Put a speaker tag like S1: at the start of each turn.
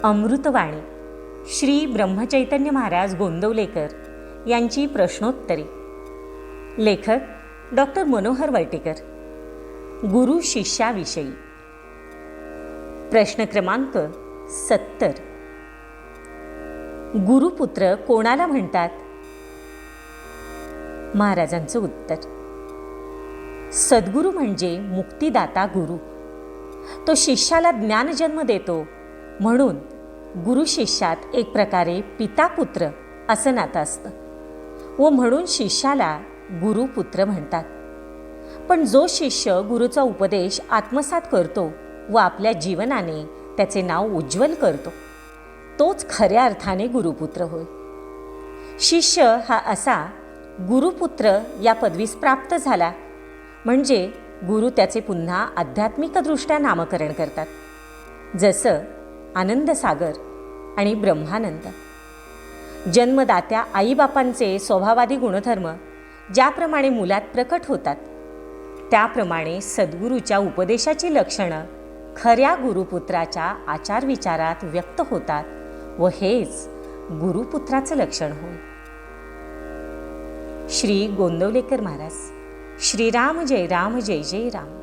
S1: अमृतवाणी श्री ब्रह्मचैतन्य महाराज गोंदवलेकर यांची प्रश्नोत्तरे. लेखक डॉक्टर मनोहर वर्टीकर. गुरु शिष्याविषयी. प्रश्न क्रमांक 70. गुरुपुत्र कोणाला म्हणतात? महाराजांचं उत्तर: सद्गुरू म्हणजे मुक्तिदाता गुरु. तो शिष्याला ज्ञानजन्म देतो, म्हणून गुरु शिष्यात एक प्रकारे पिता पुत्र असं नातं असतं व म्हणून शिष्याला गुरुपुत्र म्हणतात. पण जो शिष्य गुरुचा उपदेश आत्मसात करतो व आपल्या जीवनाने त्याचे नाव उज्ज्वल करतो, तोच खऱ्या अर्थाने गुरुपुत्र होय. शिष्य हा असा गुरुपुत्र या पदवीस प्राप्त झाला म्हणजे गुरु त्याचे पुन्हा आध्यात्मिकदृष्ट्या नामकरण करतात, जसं आनंदसागर आणि ब्रह्मानंद. जन्मदात्या आईबापांचे स्वभावादी गुणधर्म ज्याप्रमाणे मुलात प्रकट होतात, त्याप्रमाणे सद्गुरूच्या उपदेशाची लक्षणं खऱ्या गुरुपुत्राच्या आचारविचारात व्यक्त होतात व हेच गुरुपुत्राचं लक्षण होय. श्री गोंदवलेकर महाराज. श्रीराम जय राम, जय जय राम.